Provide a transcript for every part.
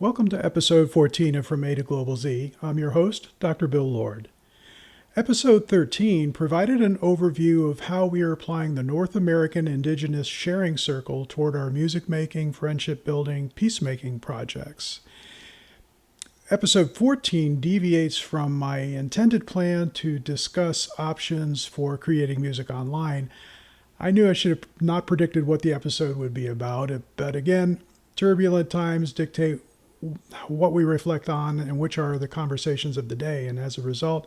Welcome to episode 14 of From A to Global Z. I'm your host, Dr. Bill Lord. Episode 13 provided an overview of how we are applying the North American Indigenous Sharing Circle toward our music making, friendship building, peacemaking projects. Episode 14 deviates from my intended plan to discuss options for creating music online. I knew I should have not predicted what the episode would be about, but again, turbulent times dictate what we reflect on and which are the conversations of the day. And as a result,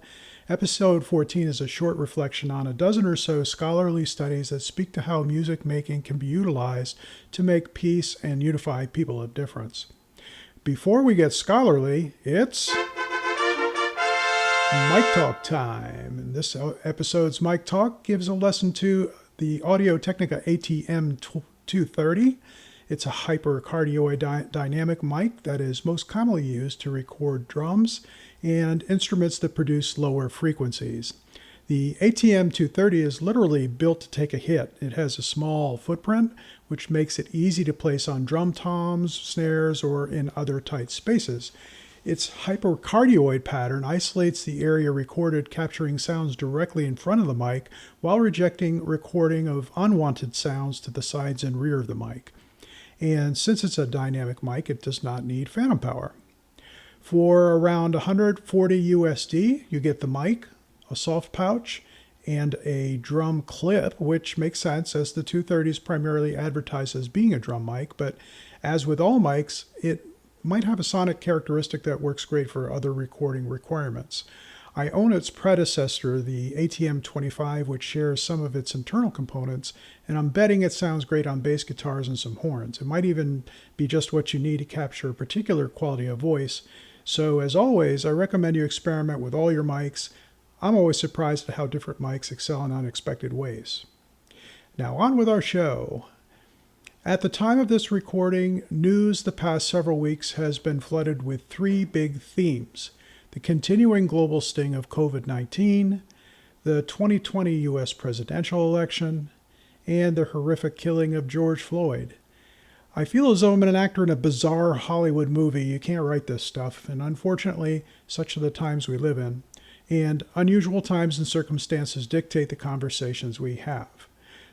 episode 14 is a short reflection on a dozen or so scholarly studies that speak to how music making can be utilized to make peace and unify people of difference. Before we get scholarly, it's Mic Talk time. And this episode's Mic Talk gives a lesson to the Audio-Technica ATM230. It's a hypercardioid dynamic mic that is most commonly used to record drums and instruments that produce lower frequencies. The ATM230 is literally built to take a hit. It has a small footprint, which makes it easy to place on drum toms, snares, or in other tight spaces. Its hypercardioid pattern isolates the area recorded, capturing sounds directly in front of the mic while rejecting recording of unwanted sounds to the sides and rear of the mic. And since it's a dynamic mic, it does not need phantom power. For around $140 USD, you get the mic, a soft pouch, and a drum clip, which makes sense as the 230s primarily advertise as being a drum mic, but as with all mics, it might have a sonic characteristic that works great for other recording requirements. I own its predecessor, the ATM25, which shares some of its internal components, and I'm betting it sounds great on bass guitars and some horns. It might even be just what you need to capture a particular quality of voice. So as always, I recommend you experiment with all your mics. I'm always surprised at how different mics excel in unexpected ways. Now on with our show. At the time of this recording, news the past several weeks has been flooded with three big themes: the continuing global sting of COVID-19, the 2020 U.S. presidential election, and the horrific killing of George Floyd. I feel as though I'm an actor in a bizarre Hollywood movie. You can't write this stuff, and unfortunately, such are the times we live in, and unusual times and circumstances dictate the conversations we have.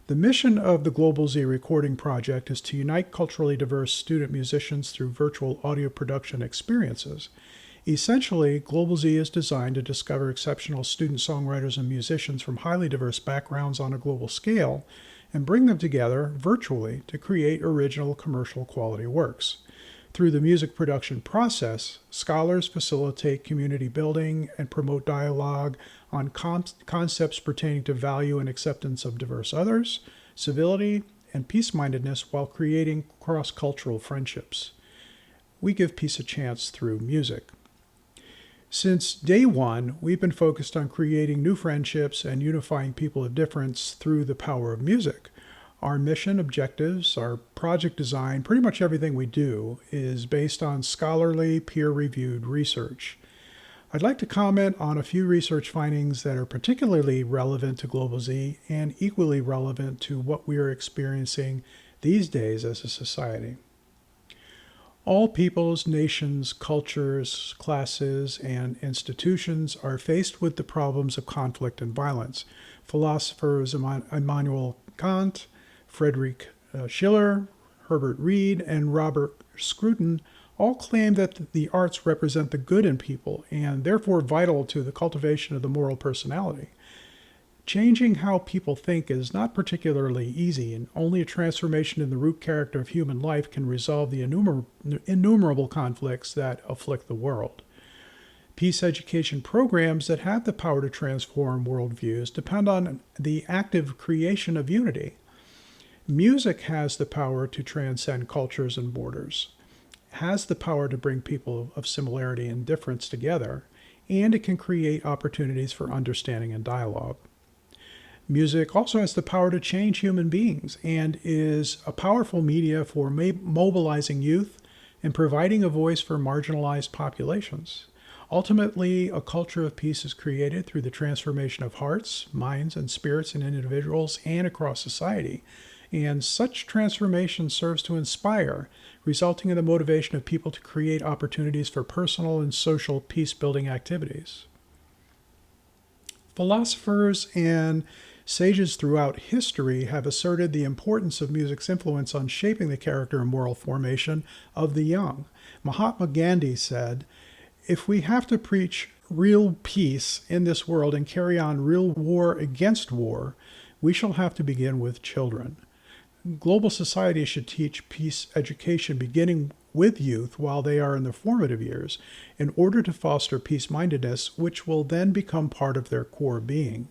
The mission of the Global Z Recording Project is to unite culturally diverse student musicians through virtual audio production experiences. Essentially, Global Z is designed to discover exceptional student songwriters and musicians from highly diverse backgrounds on a global scale and bring them together virtually to create original commercial quality works. Through the music production process, scholars facilitate community building and promote dialogue on concepts pertaining to value and acceptance of diverse others, civility, and peace-mindedness while creating cross-cultural friendships. We give peace a chance through music. Since day one, we've been focused on creating new friendships and unifying people of difference through the power of music. Our mission, objectives, our project design, pretty much everything we do is based on scholarly, peer-reviewed research. I'd like to comment on a few research findings that are particularly relevant to Global Z and equally relevant to what we are experiencing these days as a society. All peoples, nations, cultures, classes, and institutions are faced with the problems of conflict and violence. Philosophers Immanuel Kant, Friedrich Schiller, Herbert Reed, and Robert Scruton all claim that the arts represent the good in people and therefore vital to the cultivation of the moral personality. Changing how people think is not particularly easy, and only a transformation in the root character of human life can resolve the innumerable conflicts that afflict the world. Peace education programs that have the power to transform worldviews depend on the active creation of unity. Music has the power to transcend cultures and borders, has the power to bring people of similarity and difference together, and it can create opportunities for understanding and dialogue. Music also has the power to change human beings and is a powerful media for mobilizing youth and providing a voice for marginalized populations. Ultimately, a culture of peace is created through the transformation of hearts, minds, and spirits in individuals and across society. And such transformation serves to inspire, resulting in the motivation of people to create opportunities for personal and social peace-building activities. Philosophers and sages throughout history have asserted the importance of music's influence on shaping the character and moral formation of the young. Mahatma Gandhi said, "If we have to preach real peace in this world and carry on real war against war, we shall have to begin with children." Global society should teach peace education beginning with youth while they are in their formative years in order to foster peace-mindedness, which will then become part of their core being.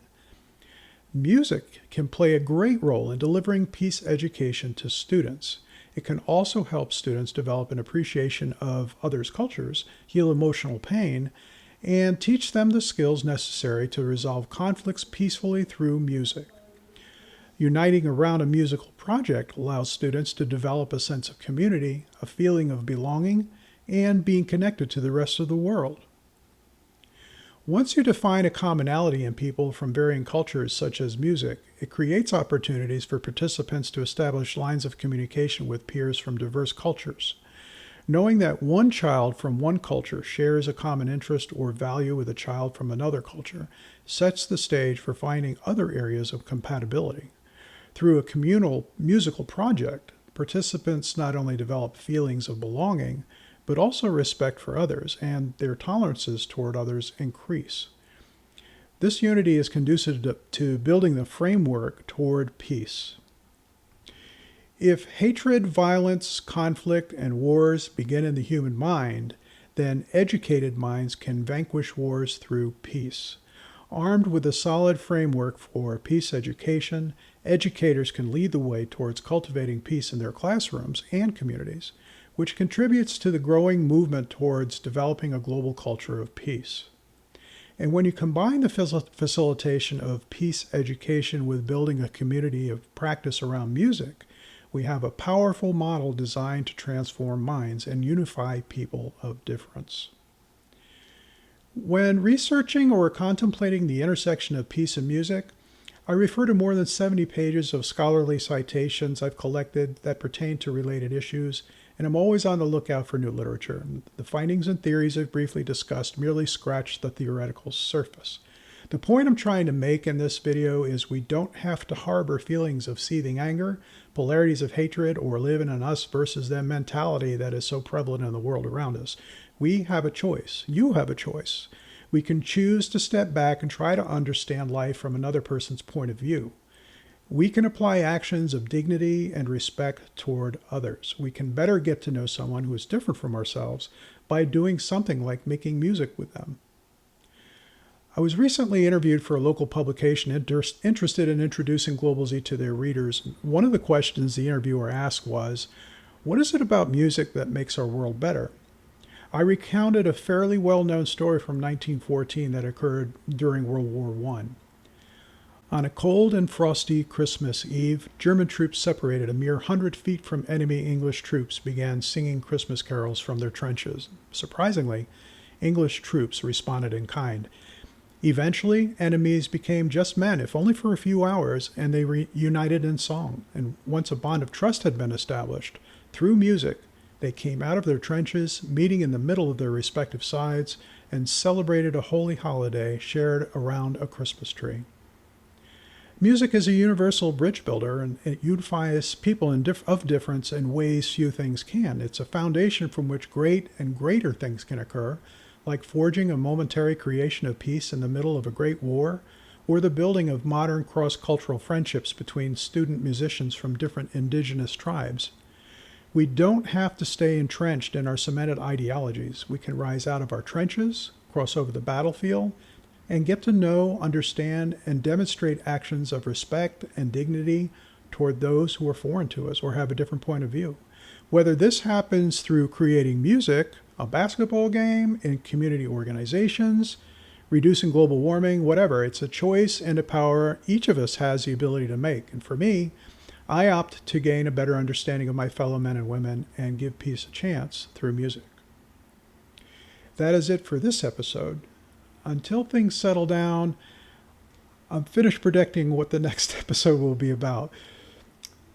Music can play a great role in delivering peace education to students. It can also help students develop an appreciation of others' cultures, heal emotional pain, and teach them the skills necessary to resolve conflicts peacefully through music. Uniting around a musical project allows students to develop a sense of community, a feeling of belonging, and being connected to the rest of the world. Once you define a commonality in people from varying cultures, such as music, it creates opportunities for participants to establish lines of communication with peers from diverse cultures. Knowing that one child from one culture shares a common interest or value with a child from another culture sets the stage for finding other areas of compatibility. Through a communal musical project, participants not only develop feelings of belonging, but also respect for others, and their tolerances toward others increase. This unity is conducive to building the framework toward peace. If hatred, violence, conflict, and wars begin in the human mind, then educated minds can vanquish wars through peace. Armed with a solid framework for peace education, educators can lead the way towards cultivating peace in their classrooms and communities, which contributes to the growing movement towards developing a global culture of peace. And when you combine the facilitation of peace education with building a community of practice around music, we have a powerful model designed to transform minds and unify people of difference. When researching or contemplating the intersection of peace and music, I refer to more than 70 pages of scholarly citations I've collected that pertain to related issues, and I'm always on the lookout for new literature. The findings and theories I've briefly discussed merely scratch the theoretical surface. The point I'm trying to make in this video is we don't have to harbor feelings of seething anger, polarities of hatred, or live in an us versus them mentality that is so prevalent in the world around us. We have a choice. You have a choice. We can choose to step back and try to understand life from another person's point of view. We can apply actions of dignity and respect toward others. We can better get to know someone who is different from ourselves by doing something like making music with them. I was recently interviewed for a local publication interested in introducing Global Z to their readers. One of the questions the interviewer asked was, "What is it about music that makes our world better?" I recounted a fairly well-known story from 1914 that occurred during World War I. On a cold and frosty Christmas Eve, German troops separated a mere 100 feet from enemy English troops began singing Christmas carols from their trenches. Surprisingly, English troops responded in kind. Eventually, enemies became just men, if only for a few hours, and they reunited in song. And once a bond of trust had been established, through music, they came out of their trenches, meeting in the middle of their respective sides, and celebrated a holy holiday shared around a Christmas tree. Music is a universal bridge builder, and it unifies people of difference in ways few things can. It's a foundation from which great and greater things can occur, like forging a momentary creation of peace in the middle of a great war, or the building of modern cross-cultural friendships between student musicians from different indigenous tribes. We don't have to stay entrenched in our cemented ideologies. We can rise out of our trenches, cross over the battlefield, and get to know, understand, and demonstrate actions of respect and dignity toward those who are foreign to us or have a different point of view. Whether this happens through creating music, a basketball game, in community organizations, reducing global warming, whatever, it's a choice and a power each of us has the ability to make. And for me, I opt to gain a better understanding of my fellow men and women and give peace a chance through music. That is it for this episode. Until things settle down, I'm finished predicting what the next episode will be about.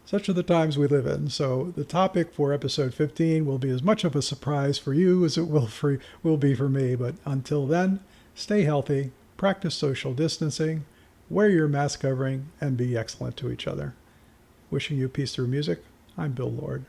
Such are the times we live in. So the topic for episode 15 will be as much of a surprise for you as it will be for me. But until then, stay healthy, practice social distancing, wear your mask covering, and be excellent to each other. Wishing you peace through music, I'm Bill Lord.